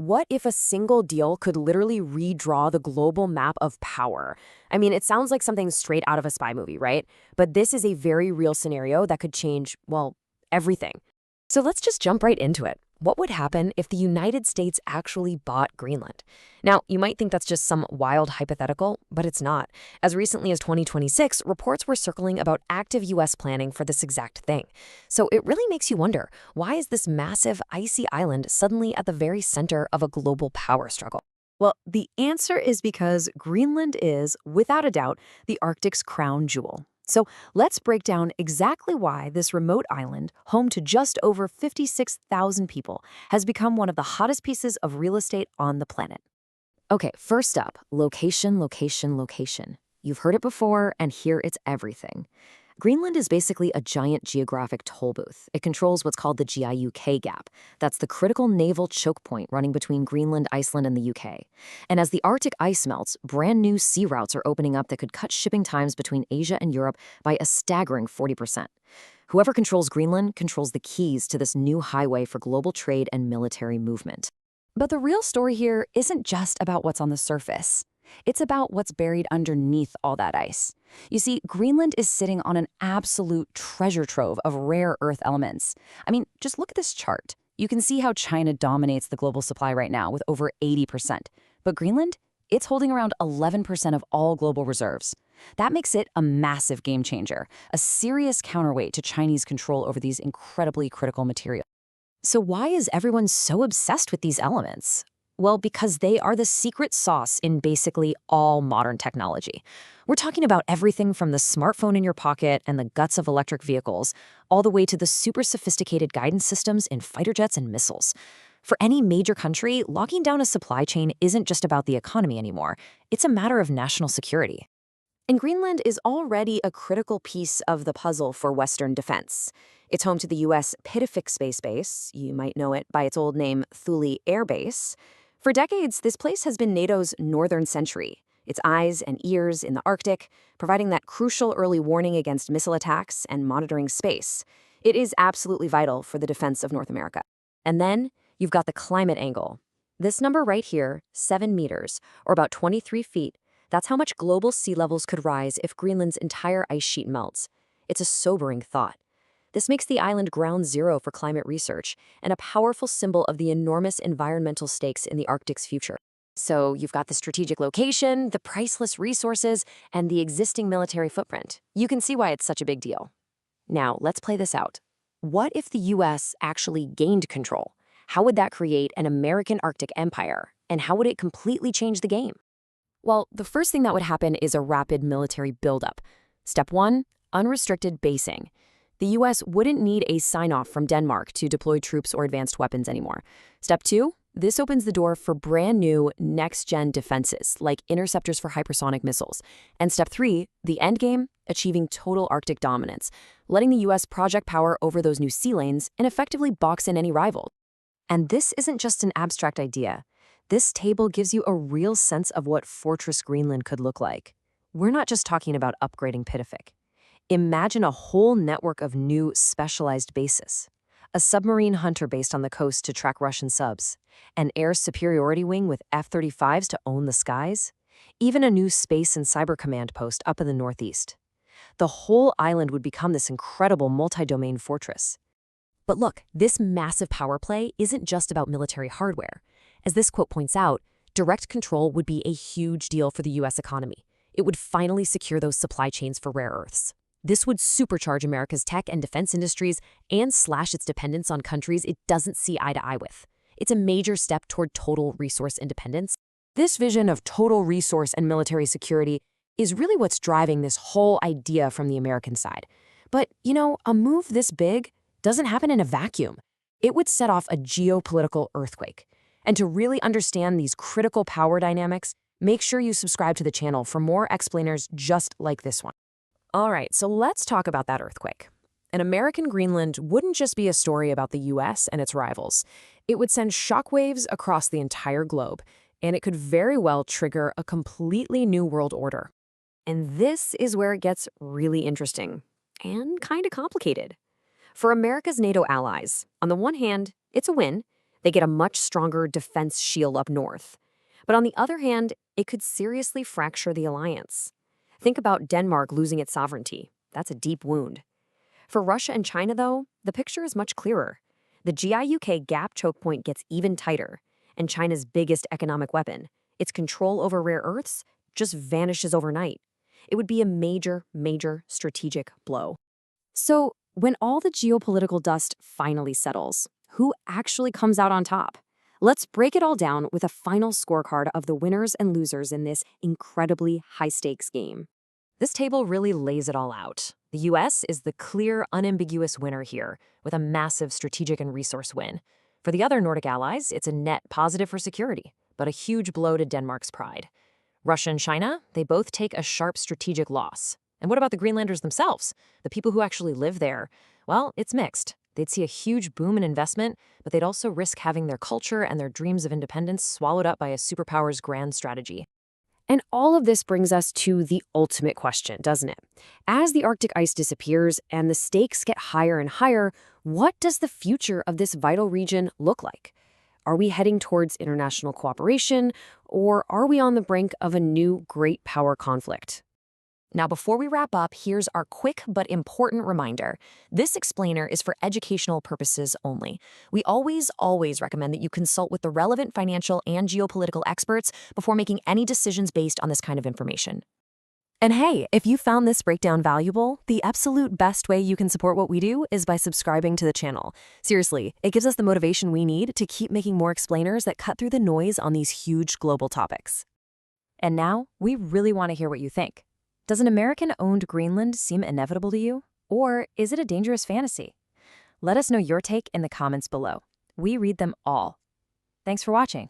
What if a single deal could literally redraw the global map of power? I mean, it sounds like something straight out of a spy movie, right? But this is a very real scenario that could change, well, everything. So let's just jump right into it. What would happen if the United States actually bought Greenland? Now, you might think that's just some wild hypothetical, but it's not. As recently as 2026, reports were circling about active U.S. planning for this exact thing. So it really makes you wonder, why is this massive, icy island suddenly at the very center of a global power struggle? Well, the answer is because Greenland is, without a doubt, the Arctic's crown jewel. So let's break down exactly why this remote island, home to just over 56,000 people, has become one of the hottest pieces of real estate on the planet. Okay, first up, location, location, location. You've heard it before, and here it's everything. Greenland is basically a giant geographic toll booth. It controls what's called the GIUK Gap. That's the critical naval choke point running between Greenland, Iceland, and the UK. And as the Arctic ice melts, brand new sea routes are opening up that could cut shipping times between Asia and Europe by a staggering 40%. Whoever controls Greenland controls the keys to this new highway for global trade and military movement. But the real story here isn't just about what's on the surface. It's about what's buried underneath all that ice. You see, Greenland is sitting on an absolute treasure trove of rare earth elements. I mean, just look at this chart. You can see how China dominates the global supply right now with over 80%. But Greenland, it's holding around 11% of all global reserves. That makes it a massive game changer, a serious counterweight to Chinese control over these incredibly critical materials. So why is everyone so obsessed with these elements? Well, because they are the secret sauce in basically all modern technology. We're talking about everything from the smartphone in your pocket and the guts of electric vehicles, all the way to the super sophisticated guidance systems in fighter jets and missiles. For any major country, locking down a supply chain isn't just about the economy anymore. It's a matter of national security. And Greenland is already a critical piece of the puzzle for Western defense. It's home to the U.S. Pituffik Space Base. You might know it by its old name, Thule Air Base. For decades, this place has been NATO's northern sentry, its eyes and ears in the Arctic, providing that crucial early warning against missile attacks and monitoring space. It is absolutely vital for the defense of North America. And then you've got the climate angle. This number right here, 7 meters, or about 23 feet, that's how much global sea levels could rise if Greenland's entire ice sheet melts. It's a sobering thought. This makes the island ground zero for climate research and a powerful symbol of the enormous environmental stakes in the Arctic's future. So you've got the strategic location, the priceless resources, and the existing military footprint. You can see why it's such a big deal. Now, let's play this out. What if the US actually gained control? How would that create an American Arctic empire? And how would it completely change the game? Well, the first thing that would happen is a rapid military buildup. Step 1, unrestricted basing. The U.S. wouldn't need a sign-off from Denmark to deploy troops or advanced weapons anymore. Step 2, this opens the door for brand new next-gen defenses, like interceptors for hypersonic missiles. And step 3, the endgame, achieving total Arctic dominance, letting the U.S. project power over those new sea lanes and effectively box in any rival. And this isn't just an abstract idea. This table gives you a real sense of what Fortress Greenland could look like. We're not just talking about upgrading Pituffik. Imagine a whole network of new specialized bases. A submarine hunter based on the coast to track Russian subs. An air superiority wing with F-35s to own the skies. Even a new space and cyber command post up in the northeast. The whole island would become this incredible multi-domain fortress. But look, this massive power play isn't just about military hardware. As this quote points out, direct control would be a huge deal for the U.S. economy. It would finally secure those supply chains for rare earths. This would supercharge America's tech and defense industries and slash its dependence on countries it doesn't see eye to eye with. It's a major step toward total resource independence. This vision of total resource and military security is really what's driving this whole idea from the American side. But, you know, a move this big doesn't happen in a vacuum. It would set off a geopolitical earthquake. And to really understand these critical power dynamics, make sure you subscribe to the channel for more explainers just like this one. All right, so let's talk about that earthquake. An American Greenland wouldn't just be a story about the US and its rivals. It would send shockwaves across the entire globe, and it could very well trigger a completely new world order. And this is where it gets really interesting and kind of complicated. For America's NATO allies, on the one hand, it's a win. They get a much stronger defense shield up north. But on the other hand, it could seriously fracture the alliance. Think about Denmark losing its sovereignty. That's a deep wound. For Russia and China, though, the picture is much clearer. The GIUK Gap choke point gets even tighter, and China's biggest economic weapon, its control over rare earths, just vanishes overnight. It would be a major, major strategic blow. So, when all the geopolitical dust finally settles, who actually comes out on top? Let's break it all down with a final scorecard of the winners and losers in this incredibly high-stakes game. This table really lays it all out. The US is the clear, unambiguous winner here, with a massive strategic and resource win. For the other Nordic allies, it's a net positive for security, but a huge blow to Denmark's pride. Russia and China, they both take a sharp strategic loss. And what about the Greenlanders themselves? The people who actually live there? Well, it's mixed. They'd see a huge boom in investment, but they'd also risk having their culture and their dreams of independence swallowed up by a superpower's grand strategy. And all of this brings us to the ultimate question, doesn't it? As the Arctic ice disappears and the stakes get higher and higher, what does the future of this vital region look like? Are we heading towards international cooperation, or are we on the brink of a new great power conflict? Now, before we wrap up, here's our quick but important reminder. This explainer is for educational purposes only. We always recommend that you consult with the relevant financial and geopolitical experts before making any decisions based on this kind of information. And hey, if you found this breakdown valuable, the absolute best way you can support what we do is by subscribing to the channel. Seriously, it gives us the motivation we need to keep making more explainers that cut through the noise on these huge global topics. And now, we really want to hear what you think. Does an American-owned Greenland seem inevitable to you? Or is it a dangerous fantasy? Let us know your take in the comments below. We read them all. Thanks for watching.